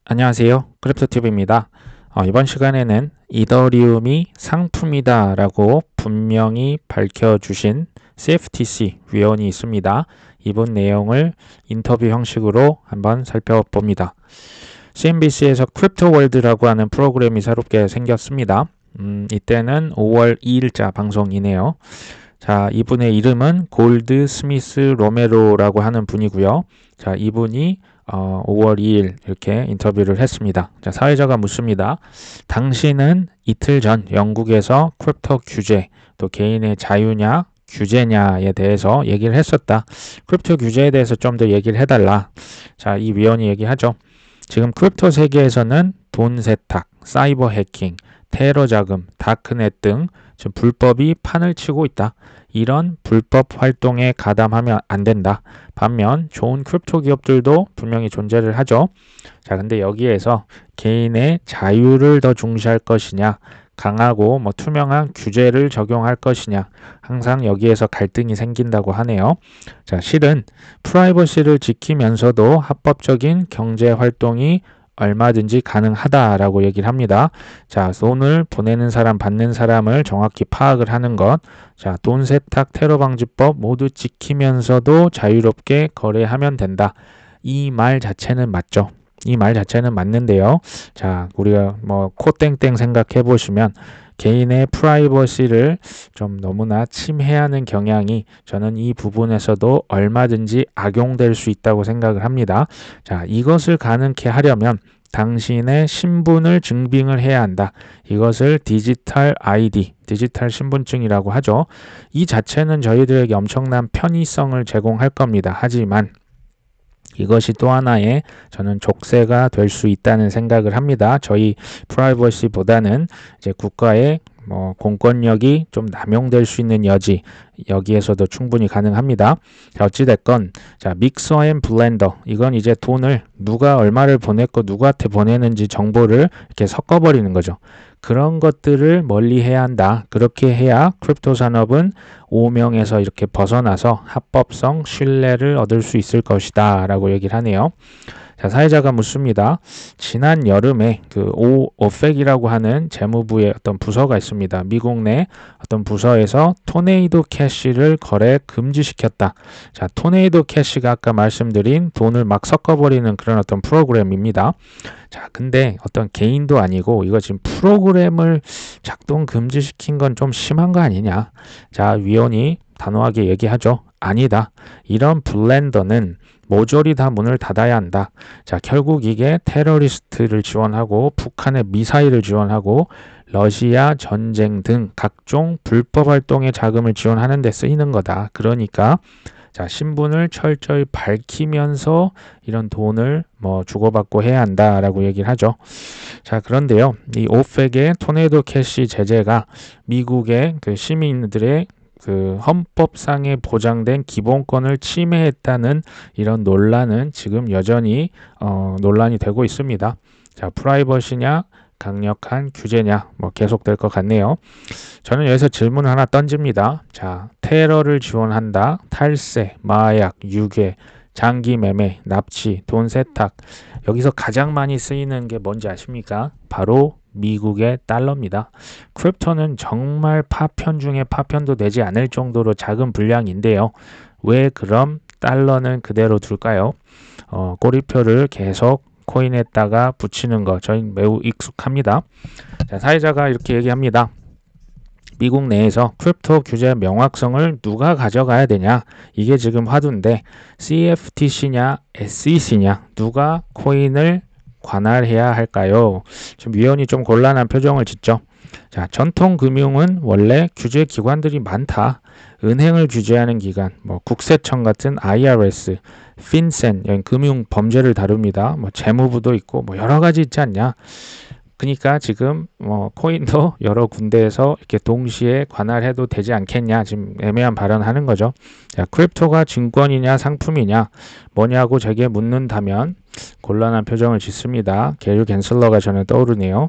안녕하세요. 크립토TV입니다. 이번 시간에는 이더리움이 상품이다 라고 분명히 밝혀주신 CFTC 위원이 있습니다. 이번 내용을 인터뷰 형식으로 한번 살펴봅니다. CNBC에서 크립토월드라고 하는 프로그램이 새롭게 생겼습니다. 이때는 5월 2일자 방송이네요. 자, 이분의 이름은 골드 스미스 로메로라고 하는 분이고요. 자, 이분이 5월 2일 이렇게 인터뷰를 했습니다. 자, 사회자가 묻습니다. 당신은 이틀 전 영국에서 크립토 규제, 또 개인의 자유냐, 규제냐에 대해서 얘기를 했었다. 크립토 규제에 대해서 좀 더 얘기를 해달라. 자, 이 위원이 얘기하죠. 지금 크립토 세계에서는 돈 세탁, 사이버 해킹, 테러 자금, 다크넷 등 지금 불법이 판을 치고 있다. 이런 불법 활동에 가담하면 안 된다. 반면 좋은 크립토 기업들도 분명히 존재를 하죠. 자, 근데 여기에서 개인의 자유를 더 중시할 것이냐, 강하고 투명한 규제를 적용할 것이냐, 항상 여기에서 갈등이 생긴다고 하네요. 자, 실은 프라이버시를 지키면서도 합법적인 경제 활동이 얼마든지 가능하다라고 얘기를 합니다. 자, 돈을 보내는 사람, 받는 사람을 정확히 파악을 하는 것. 자, 돈 세탁 테러 방지법 모두 지키면서도 자유롭게 거래하면 된다. 이 말 자체는 맞죠. 이 말 자체는 맞는데요. 자, 우리가 코땡땡 생각해 보시면 개인의 프라이버시를 좀 너무나 침해하는 경향이 저는 이 부분에서도 얼마든지 악용될 수 있다고 생각을 합니다. 자, 이것을 가능케 하려면 당신의 신분을 증빙을 해야 한다. 이것을 디지털 ID, 디지털 신분증이라고 하죠. 이 자체는 저희들에게 엄청난 편의성을 제공할 겁니다. 하지만 이것이 또 하나의 저는 족쇄가 될 수 있다는 생각을 합니다. 저희 프라이버시보다는 이제 국가의 공권력이 좀 남용될 수 있는 여지, 여기에서도 충분히 가능합니다. 자, 어찌됐건, 자, 믹서 앤 블렌더. 이건 이제 돈을 누가 얼마를 보냈고 누구한테 보내는지 정보를 이렇게 섞어버리는 거죠. 그런 것들을 멀리 해야 한다. 그렇게 해야 크립토 산업은 오명에서 이렇게 벗어나서 합법성, 신뢰를 얻을 수 있을 것이다. 라고 얘기를 하네요. 자, 사회자가 묻습니다. 지난 여름에 그 오펙이라고 하는 재무부의 어떤 부서가 있습니다. 미국 내 어떤 부서에서 토네이도 캐시를 거래 금지시켰다. 자, 토네이도 캐시가 아까 말씀드린 돈을 막 섞어버리는 그런 어떤 프로그램입니다. 자, 근데 어떤 개인도 아니고 이거 지금 프로그램을 작동 금지시킨 건 좀 심한 거 아니냐. 자, 위원이 단호하게 얘기하죠. 아니다. 이런 블렌더는 모조리 다 문을 닫아야 한다. 자, 결국 이게 테러리스트를 지원하고 북한의 미사일을 지원하고 러시아 전쟁 등 각종 불법 활동의 자금을 지원하는 데 쓰이는 거다. 그러니까 자, 신분을 철저히 밝히면서 이런 돈을 주고받고 해야 한다라고 얘기를 하죠. 자, 그런데요. 이 오펙의 토네이도 캐시 제재가 미국의 그 시민들의 그 헌법상에 보장된 기본권을 침해했다는 이런 논란은 지금 여전히 논란이 되고 있습니다. 자, 프라이버시냐 강력한 규제냐 계속될 것 같네요. 저는 여기서 질문을 하나 던집니다. 자, 테러를 지원한다. 탈세, 마약, 유괴, 장기 매매, 납치, 돈 세탁. 여기서 가장 많이 쓰이는 게 뭔지 아십니까? 바로 미국의 달러입니다. 크립토는 정말 파편 중에 파편도 되지 않을 정도로 작은 분량인데요. 왜 그럼 달러는 그대로 둘까요? 꼬리표를 계속 코인에다가 붙이는 거 저희 매우 익숙합니다. 자, 사회자가 이렇게 얘기합니다. 미국 내에서 크립토 규제 명확성을 누가 가져가야 되냐? 이게 지금 화두인데 CFTC냐 SEC냐 누가 코인을 관할해야 할까요? 지금 위원이 좀 곤란한 표정을 짓죠. 자, 전통 금융은 원래 규제 기관들이 많다. 은행을 규제하는 기관, 국세청 같은 IRS, 핀센, 금융 범죄를 다룹니다. 재무부도 있고 여러 가지 있지 않냐? 그러니까 지금 코인도 여러 군데에서 이렇게 동시에 관할해도 되지 않겠냐 지금 애매한 발언하는 거죠. 자, 크립토가 증권이냐 상품이냐 뭐냐고 제게 묻는다면 곤란한 표정을 짓습니다. 게리 갠슬러가 저는 떠오르네요.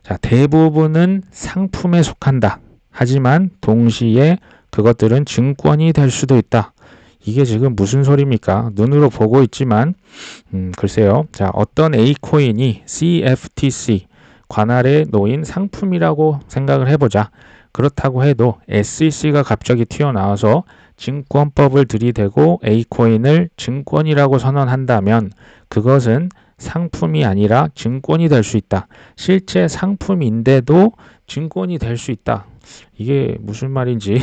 자, 대부분은 상품에 속한다. 하지만 동시에 그것들은 증권이 될 수도 있다. 이게 지금 무슨 소리입니까? 눈으로 보고 있지만 글쎄요. 자, 어떤 A코인이 CFTC 관할에 놓인 상품이라고 생각을 해보자. 그렇다고 해도 SEC가 갑자기 튀어나와서 증권법을 들이대고 A코인을 증권이라고 선언한다면 그것은 상품이 아니라 증권이 될 수 있다. 실제 상품인데도 증권이 될 수 있다. 이게 무슨 말인지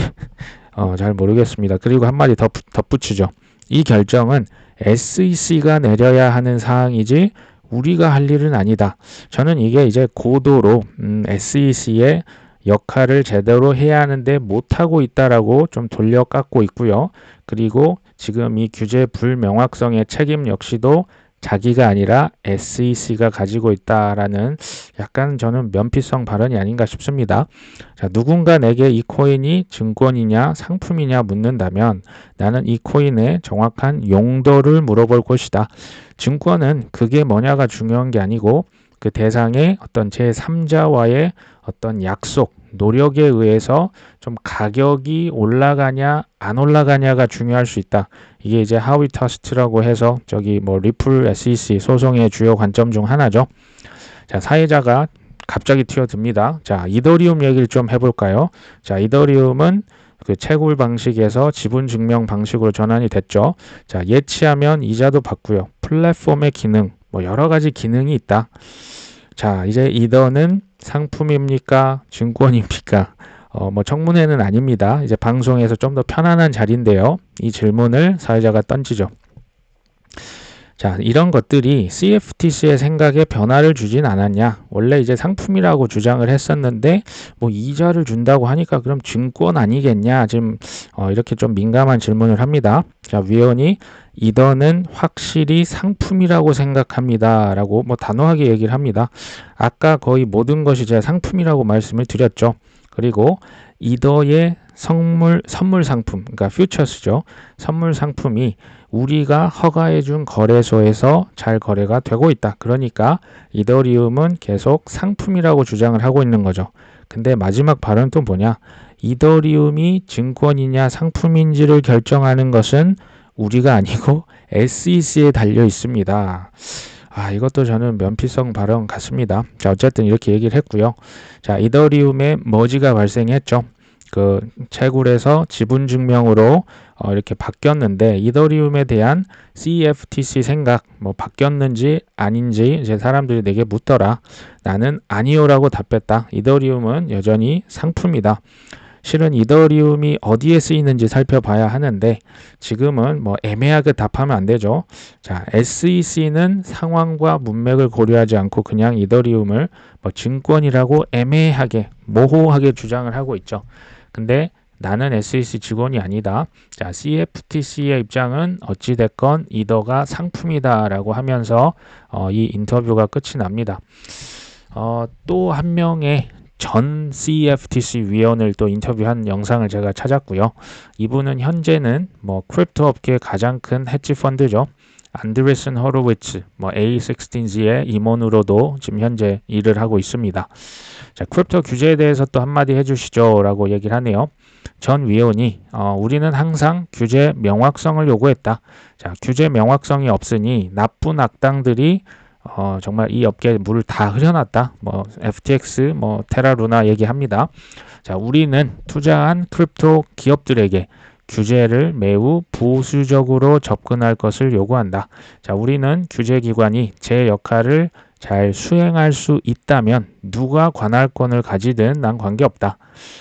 잘 모르겠습니다. 그리고 한마디 더 덧붙이죠. 이 결정은 SEC가 내려야 하는 사항이지 우리가 할 일은 아니다. 저는 이게 이제 고도로 SEC의 역할을 제대로 해야 하는데 못하고 있다라고 좀 돌려깎고 있고요. 그리고 지금 이 규제 불명확성의 책임 역시도 자기가 아니라 SEC가 가지고 있다라는 약간 저는 면피성 발언이 아닌가 싶습니다. 자, 누군가 내게 이 코인이 증권이냐 상품이냐 묻는다면 나는 이 코인의 정확한 용도를 물어볼 것이다. 증권은 그게 뭐냐가 중요한 게 아니고 그 대상의 어떤 제3자와의 어떤 약속, 노력에 의해서 좀 가격이 올라가냐 안 올라가냐가 중요할 수 있다. 이게 이제 하위 터스트라고 해서 저기 뭐 리플 SEC 소송의 주요 관점 중 하나죠. 자, 사회자가 갑자기 튀어듭니다. 자, 이더리움 얘기를 좀 해볼까요? 자, 이더리움은 그 채굴 방식에서 지분 증명 방식으로 전환이 됐죠. 자, 예치하면 이자도 받고요. 플랫폼의 기능, 뭐 여러 가지 기능이 있다. 자, 이제 이더는 상품입니까? 증권입니까? 뭐 청문회는 아닙니다. 이제 방송에서 좀 더 편안한 자리인데요. 이 질문을 사회자가 던지죠. 자, 이런 것들이 CFTC의 생각에 변화를 주진 않았냐? 원래 이제 상품이라고 주장을 했었는데 뭐 이자를 준다고 하니까 그럼 증권 아니겠냐? 지금 이렇게 좀 민감한 질문을 합니다. 자, 위원이 이더는 확실히 상품이라고 생각합니다. 라고 뭐 단호하게 얘기를 합니다. 아까 거의 모든 것이 제가 상품이라고 말씀을 드렸죠. 그리고 이더의 선물 상품, 그러니까 퓨처스죠. 선물 상품이 우리가 허가해준 거래소에서 잘 거래가 되고 있다. 그러니까 이더리움은 계속 상품이라고 주장을 하고 있는 거죠. 근데 마지막 발언은 또 뭐냐? 이더리움이 증권이냐 상품인지를 결정하는 것은 우리가 아니고 SEC에 달려 있습니다. 이것도 저는 면피성 발언 같습니다. 자, 어쨌든 이렇게 얘기를 했고요. 자, 이더리움에 머지가 발생했죠. 그 채굴에서 지분 증명으로 이렇게 바뀌었는데 이더리움에 대한 CFTC 생각 뭐 바뀌었는지 아닌지 이제 사람들이 내게 묻더라. 나는 아니요라고 답했다. 이더리움은 여전히 상품이다. 실은 이더리움이 어디에 쓰이는지 살펴봐야 하는데 지금은 뭐 애매하게 답하면 안 되죠. 자, SEC는 상황과 문맥을 고려하지 않고 그냥 이더리움을 뭐 증권이라고 애매하게 모호하게 주장을 하고 있죠. 근데 나는 SEC 직원이 아니다. 자, CFTC의 입장은 어찌됐건 이더가 상품이다라고 하면서 이 인터뷰가 끝이 납니다. 또 한 명의 전 CFTC 위원을 또 인터뷰한 영상을 제가 찾았고요. 이분은 현재는 뭐 크립토 업계의 가장 큰 헤지 펀드죠. 안드레슨 호로위츠, 뭐 A16Z의 임원으로도 지금 현재 일을 하고 있습니다. 자, 크립토 규제에 대해서 또 한마디 해주시죠 라고 얘기를 하네요. 전 위원이 우리는 항상 규제 명확성을 요구했다. 자, 규제 명확성이 없으니 나쁜 악당들이 정말 이 업계에 물을 다 흐려놨다. 뭐 FTX, 뭐 테라루나 얘기합니다. 자, 우리는 투자한 크립토 기업들에게 규제를 매우 보수적으로 접근할 것을 요구한다. 자, 우리는 규제기관이 제 역할을 잘 수행할 수 있다면 누가 관할권을 가지든 난 관계없다.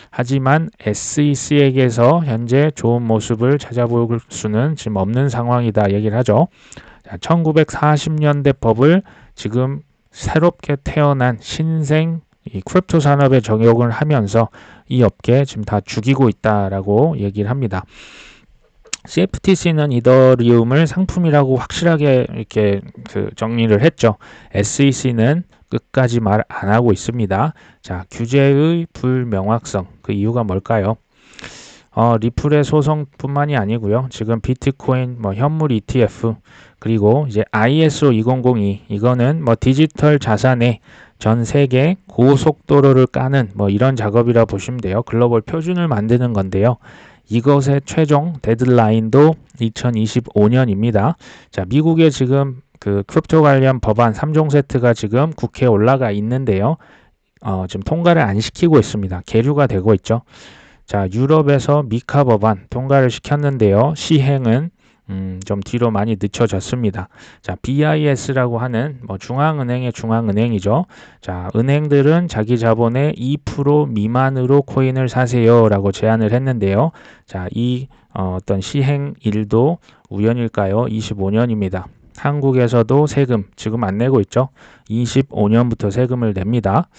하지만 SEC에게서 현재 좋은 모습을 찾아볼 수는 지금 없는 상황이다 얘기를 하죠. 자, 1940년대 법을 지금 새롭게 태어난 신생 이 크립토 산업에 적용을 하면서 이 업계 지금 다 죽이고 있다라고 얘기를 합니다. CFTC는 이더리움을 상품이라고 확실하게 이렇게 정리를 했죠. SEC는 끝까지 말 안 하고 있습니다. 자, 규제의 불명확성, 그 이유가 뭘까요? 리플의 소송뿐만이 아니고요. 지금 비트코인, 뭐 현물 ETF, 그리고 이제 ISO 2002 이거는 뭐 디지털 자산의 전 세계 고속도로를 까는 뭐 이런 작업이라 보시면 돼요. 글로벌 표준을 만드는 건데요. 이것의 최종 데드라인도 2025년입니다. 자, 미국의 지금 그 크립토 관련 법안 3종 세트가 지금 국회에 올라가 있는데요. 지금 통과를 안 시키고 있습니다. 계류가 되고 있죠. 자, 유럽에서 미카 법안 통과를 시켰는데요. 시행은 좀 뒤로 많이 늦춰졌습니다. 자, BIS라고 하는 중앙은행의 중앙은행이죠. 자, 은행들은 자기 자본의 2% 미만으로 코인을 사세요라고 제안을 했는데요. 자, 이 어떤 시행일도 우연일까요? 25년입니다. 한국에서도 세금 지금 안 내고 있죠. 25년부터 세금을 냅니다.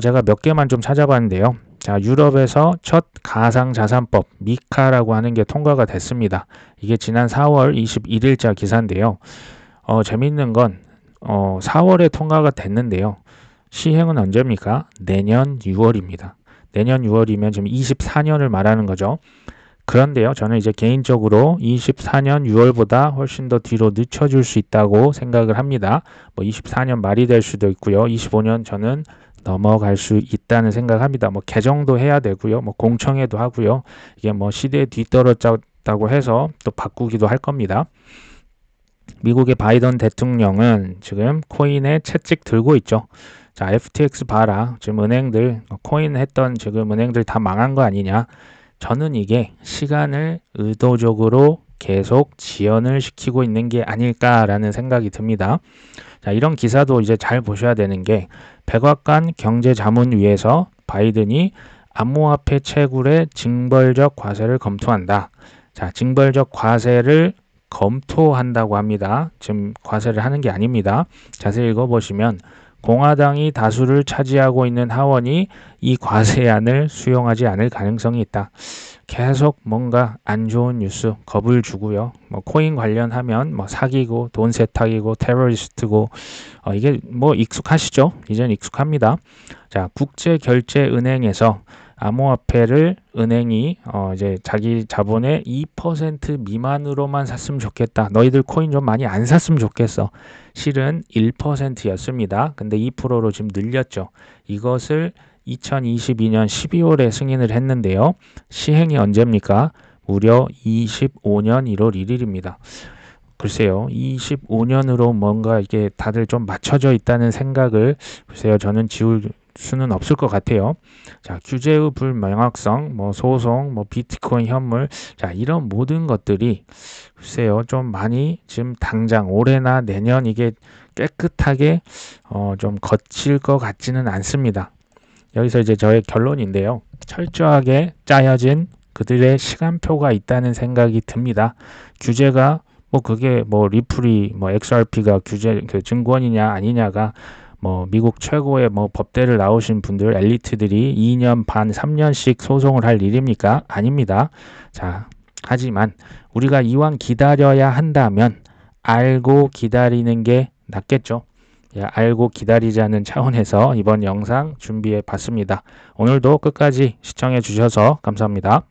제가 몇 개만 좀 찾아봤는데요. 자, 유럽에서 첫 가상자산법 미카라고 하는 게 통과가 됐습니다. 이게 지난 4월 21일자 기사인데요. 재밌는 건 4월에 통과가 됐는데요. 시행은 언제입니까? 내년 6월입니다. 내년 6월이면 지금 24년을 말하는 거죠. 그런데요, 저는 이제 개인적으로 24년 6월보다 훨씬 더 뒤로 늦춰줄 수 있다고 생각을 합니다. 24년 말이 될 수도 있고요. 25년 저는 넘어갈 수 있다는 생각합니다. 개정도 해야 되고요. 공청회도 하고요. 이게 시대에 뒤떨어졌다고 해서 또 바꾸기도 할 겁니다. 미국의 바이든 대통령은 지금 코인에 채찍 들고 있죠. 자, FTX 봐라. 지금 은행들 코인 했던 지금 은행들 다 망한 거 아니냐. 저는 이게 시간을 의도적으로 계속 지연을 시키고 있는 게 아닐까라는 생각이 듭니다. 자, 이런 기사도 이제 잘 보셔야 되는 게 백악관 경제자문위에서 바이든이 암호화폐 채굴의 징벌적 과세를 검토한다. 자, 징벌적 과세를 검토한다고 합니다. 지금 과세를 하는 게 아닙니다. 자세히 읽어보시면 공화당이 다수를 차지하고 있는 하원이 이 과세안을 수용하지 않을 가능성이 있다. 계속 뭔가 안 좋은 뉴스 겁을 주고요. 코인 관련하면 사기고 돈 세탁이고 테러리스트고 이게 익숙하시죠? 이젠 익숙합니다. 자, 국제결제은행에서 암호화폐를 은행이 이제 자기 자본의 2% 미만으로만 샀으면 좋겠다. 너희들 코인 좀 많이 안 샀으면 좋겠어. 실은 1%였습니다. 근데 2%로 지금 늘렸죠. 이것을 2022년 12월에 승인을 했는데요. 시행이 언제입니까? 무려 25년 1월 1일입니다. 글쎄요, 25년으로 뭔가 이게 다들 좀 맞춰져 있다는 생각을 글쎄요, 저는 지울 수는 없을 것 같아요. 자, 규제의 불명확성, 소송, 비트코인 현물, 자, 이런 모든 것들이 글쎄요, 좀 많이 지금 당장 올해나 내년 이게 깨끗하게 좀 거칠 것 같지는 않습니다. 여기서 이제 저의 결론인데요. 철저하게 짜여진 그들의 시간표가 있다는 생각이 듭니다. 규제가 그게 리플이 XRP가 규제 증권이냐 아니냐가 미국 최고의 법대를 나오신 분들 엘리트들이 2년 반 3년씩 소송을 할 일입니까? 아닙니다. 자, 하지만 우리가 이왕 기다려야 한다면 알고 기다리는 게 낫겠죠. 알고 기다리자는 차원에서 이번 영상 준비해 봤습니다. 오늘도 끝까지 시청해 주셔서 감사합니다.